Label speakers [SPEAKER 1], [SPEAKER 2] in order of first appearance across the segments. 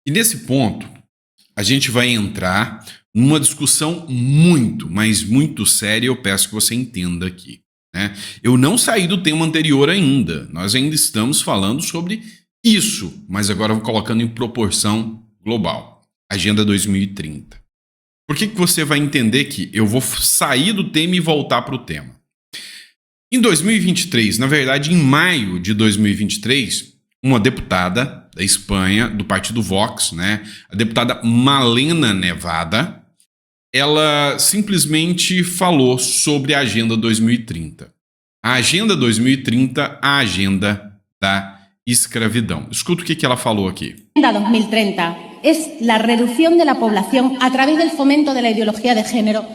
[SPEAKER 1] E nesse ponto, a gente vai entrar numa discussão muito, mas muito séria. Eu peço que você entenda aqui, né? Eu não saí do tema anterior ainda. Nós ainda estamos falando sobre isso, mas agora eu vou colocando em proporção global. Agenda 2030. Por que você vai entender que eu vou sair do tema e voltar para o tema? Em 2023, na verdade, em maio de 2023, uma deputada da Espanha, do partido Vox, né, a deputada Malena Nevada, ela simplesmente falou sobre a Agenda 2030. A Agenda 2030, a agenda da escravidão. Escuta o que ela falou aqui.
[SPEAKER 2] A Agenda 2030 é a redução da população a través do fomento da ideologia de gênero.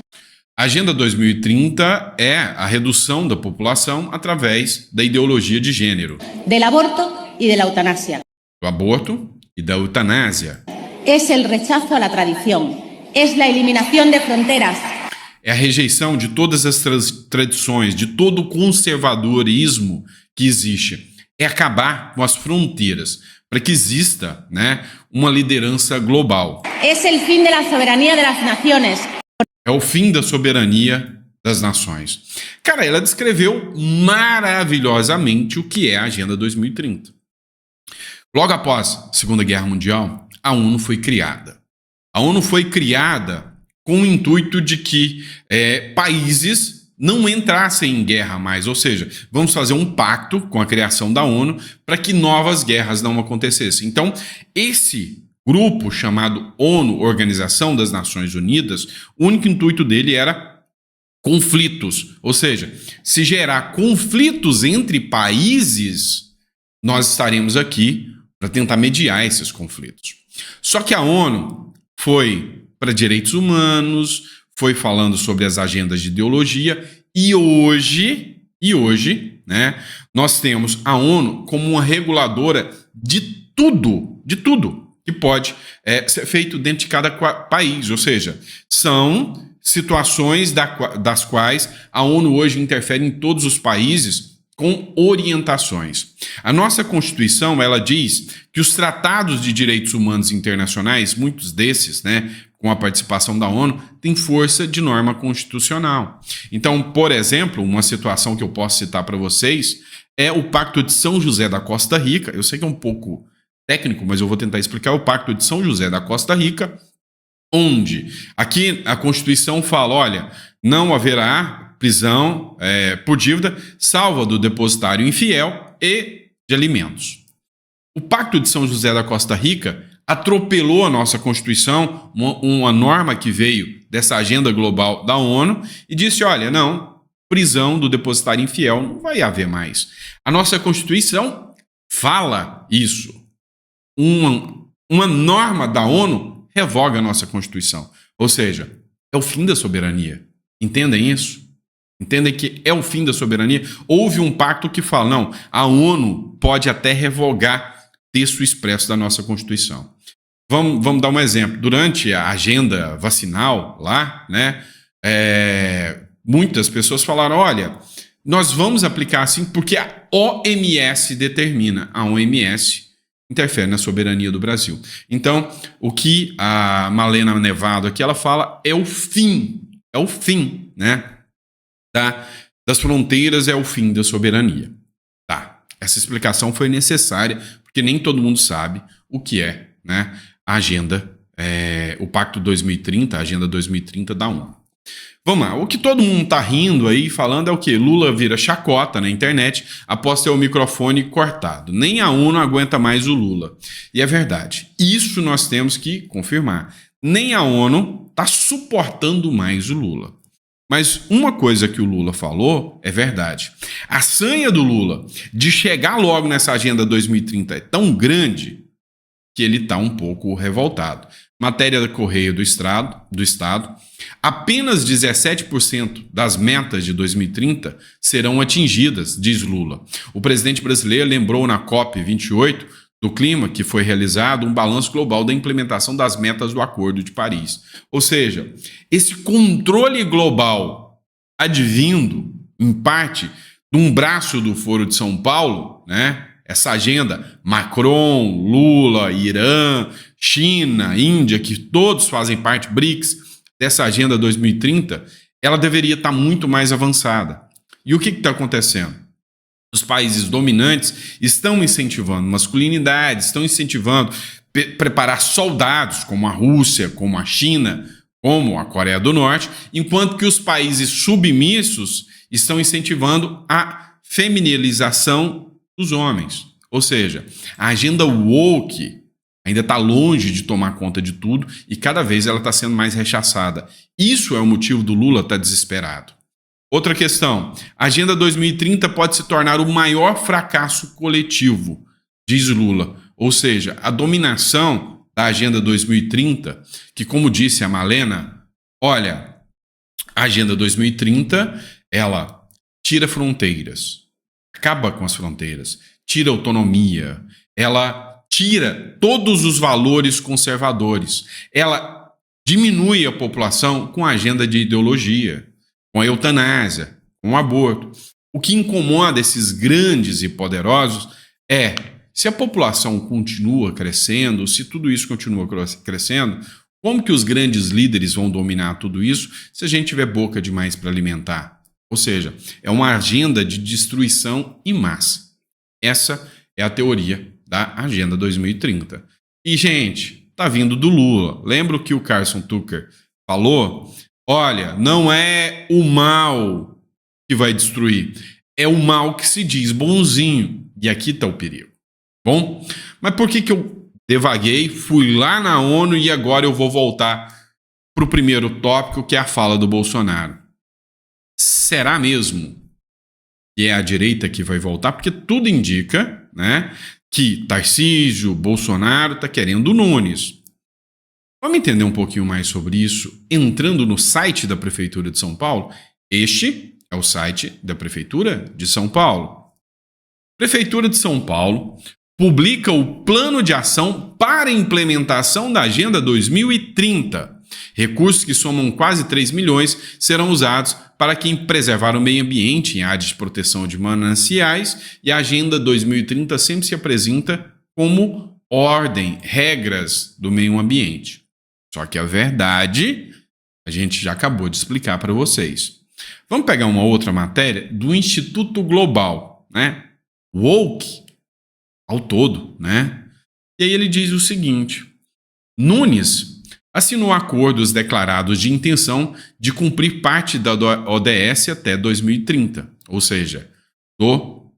[SPEAKER 1] A Agenda 2030 é a redução da população através da ideologia de gênero.
[SPEAKER 2] Do aborto e da eutanásia.
[SPEAKER 1] Do aborto e da eutanásia.
[SPEAKER 2] É o rechazo à tradição. É a eliminação de fronteiras.
[SPEAKER 1] É a rejeição de todas as tradições, de todo o conservadorismo que existe. É acabar com as fronteiras, para que exista, né, uma liderança global.
[SPEAKER 2] É o fim da soberania das nações.
[SPEAKER 1] É o fim da soberania das nações. Cara, ela descreveu maravilhosamente o que é a Agenda 2030. Logo após a Segunda Guerra Mundial, a ONU foi criada. A ONU foi criada com o intuito de que países não entrassem em guerra mais, ou seja, vamos fazer um pacto com a criação da ONU para que novas guerras não acontecessem. Então, esse grupo chamado ONU, Organização das Nações Unidas, o único intuito dele era conflitos, ou seja, se gerar conflitos entre países, nós estaremos aqui para tentar mediar esses conflitos. Só que a ONU foi para direitos humanos, foi falando sobre as agendas de ideologia, e hoje, né, nós temos a ONU como uma reguladora de tudo que pode ser feito dentro de cada país, ou seja, são situações das quais a ONU hoje interfere em todos os países com orientações. A nossa Constituição, ela diz que os tratados de direitos humanos internacionais, muitos desses, né, com a participação da ONU, têm força de norma constitucional. Então, por exemplo, uma situação que eu posso citar para vocês é o Pacto de São José da Costa Rica. Eu sei que é um pouco técnico, mas eu vou tentar explicar. O Pacto de São José da Costa Rica, onde aqui a Constituição fala, olha, não haverá prisão por dívida, salvo do depositário infiel e de alimentos. O Pacto de São José da Costa Rica atropelou a nossa Constituição, uma norma que veio dessa agenda global da ONU, e disse, olha, não, prisão do depositário infiel não vai haver mais. A nossa Constituição fala isso. Uma norma da ONU revoga a nossa Constituição. Ou seja, é o fim da soberania. Entendem isso? Entendem que é o fim da soberania? Houve um pacto que fala, não, a ONU pode até revogar texto expresso da nossa Constituição. Vamos dar um exemplo. Durante a agenda vacinal lá, né, muitas pessoas falaram, olha, nós vamos aplicar assim porque a OMS determina. A OMS interfere na soberania do Brasil. Então, o que a Malena Nevado aqui ela fala é o fim, né, das fronteiras, é o fim da soberania. Tá, essa explicação foi necessária, porque nem todo mundo sabe o que é, né, a agenda, o Pacto 2030, a Agenda 2030 da ONU. Vamos lá, o que todo mundo tá rindo aí, falando é o quê? Lula vira chacota na internet após ter o microfone cortado. Nem a ONU aguenta mais o Lula. E é verdade, isso nós temos que confirmar. Nem a ONU tá suportando mais o Lula. Mas uma coisa que o Lula falou é verdade. A sanha do Lula de chegar logo nessa Agenda 2030 é tão grande que ele está um pouco revoltado. Matéria da Correio do Estado, apenas 17% das metas de 2030 serão atingidas, diz Lula. O presidente brasileiro lembrou na COP28 do clima, que foi realizado um balanço global da implementação das metas do Acordo de Paris. Ou seja, esse controle global advindo, em parte, de um braço do Foro de São Paulo, né? essa agenda Macron, Lula, Irã, China, Índia, que todos fazem parte, BRICS, dessa agenda 2030, ela deveria estar muito mais avançada. E o que está acontecendo? Os países dominantes estão incentivando masculinidade, estão incentivando preparar soldados, como a Rússia, como a China, como a Coreia do Norte, enquanto que os países submissos estão incentivando a feminilização dos homens. Ou seja, a agenda woke ainda está longe de tomar conta de tudo e cada vez ela está sendo mais rechaçada. Isso é o motivo do Lula estar desesperado. Outra questão, a Agenda 2030 pode se tornar o maior fracasso coletivo, diz Lula. Ou seja, a dominação da Agenda 2030, que como disse a Malena, olha, a Agenda 2030, ela tira fronteiras, acaba com as fronteiras, tira autonomia, ela tira todos os valores conservadores, ela diminui a população com a agenda de ideologia, com a eutanásia, com o aborto. O que incomoda esses grandes e poderosos é, se a população continua crescendo, se tudo isso continua crescendo, como que os grandes líderes vão dominar tudo isso se a gente tiver boca demais para alimentar? Ou seja, é uma agenda de destruição em massa. Essa é a teoria da Agenda 2030. E, gente, tá vindo do Lula. Lembra o que o Carson Tucker falou? Olha, não é o mal que vai destruir, é o mal que se diz bonzinho. E aqui está o perigo. Bom, mas por que eu devaguei, fui lá na ONU e agora eu vou voltar para o primeiro tópico, que é a fala do Bolsonaro? Será mesmo que é a direita que vai voltar? Porque tudo indica, né, que Tarcísio, Bolsonaro está querendo o Nunes. Vamos entender um pouquinho mais sobre isso entrando no site da Prefeitura de São Paulo? Este é o site da Prefeitura de São Paulo. Prefeitura de São Paulo publica o Plano de Ação para Implementação da Agenda 2030. Recursos que somam quase 3 milhões serão usados para quem preservar o meio ambiente em áreas de proteção de mananciais, e a Agenda 2030 sempre se apresenta como ordem, regras do meio ambiente. Só que a verdade, a gente já acabou de explicar para vocês. Vamos pegar uma outra matéria do Instituto Global, né? Woke ao todo, né? E aí ele diz o seguinte: Nunes assinou acordos declarados de intenção de cumprir parte da ODS até 2030, ou seja, do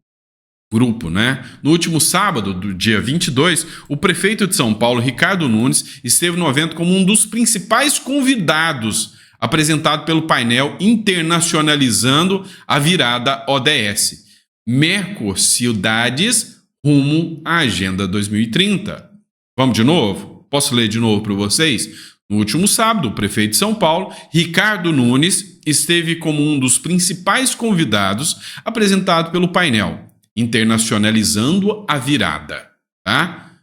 [SPEAKER 1] grupo, né? No último sábado, do dia 22, o prefeito de São Paulo, Ricardo Nunes, esteve no evento como um dos principais convidados, apresentado pelo painel Internacionalizando a Virada ODS, Mercocidades rumo à Agenda 2030. Vamos de novo? Posso ler de novo para vocês? No último sábado, o prefeito de São Paulo, Ricardo Nunes, esteve como um dos principais convidados, apresentado pelo painel Internacionalizando a Virada, tá?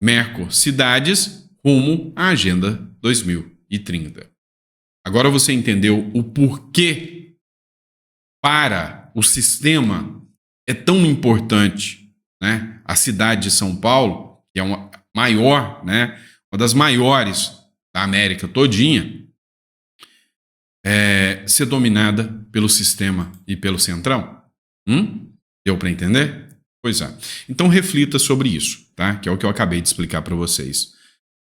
[SPEAKER 1] Mercocidades rumo à Agenda 2030. Agora você entendeu o porquê para o sistema é tão importante, né? A cidade de São Paulo, que é uma maior, né? Uma das maiores da América todinha, ser dominada pelo sistema e pelo centrão. Deu para entender? Pois é. Então reflita sobre isso, tá? Que é o que eu acabei de explicar para vocês.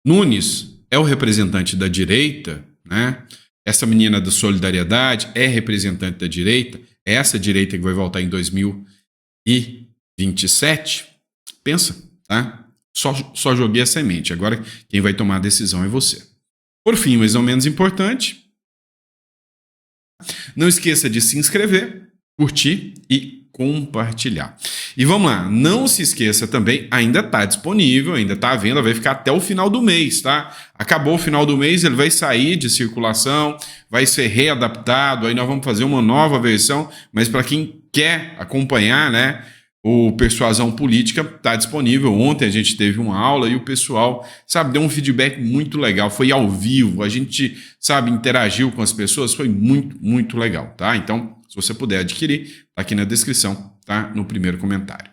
[SPEAKER 1] Nunes é o representante da direita, né? Essa menina da solidariedade é representante da direita. É essa direita que vai voltar em 2027. Pensa, tá? Só joguei a semente. Agora quem vai tomar a decisão é você. Por fim, mas não menos importante, não esqueça de se inscrever, curtir e compartilhar. E vamos lá, não se esqueça também, ainda está disponível, ainda está à venda, vai ficar até o final do mês, tá? Acabou o final do mês, ele vai sair de circulação, vai ser readaptado, aí nós vamos fazer uma nova versão, mas para quem quer acompanhar, né, o Persuasão Política está disponível. Ontem a gente teve uma aula e o pessoal, sabe, deu um feedback muito legal, foi ao vivo, a gente, sabe, interagiu com as pessoas, foi muito, muito legal, tá? Então, se você puder adquirir, tá aqui na descrição, tá? No primeiro comentário.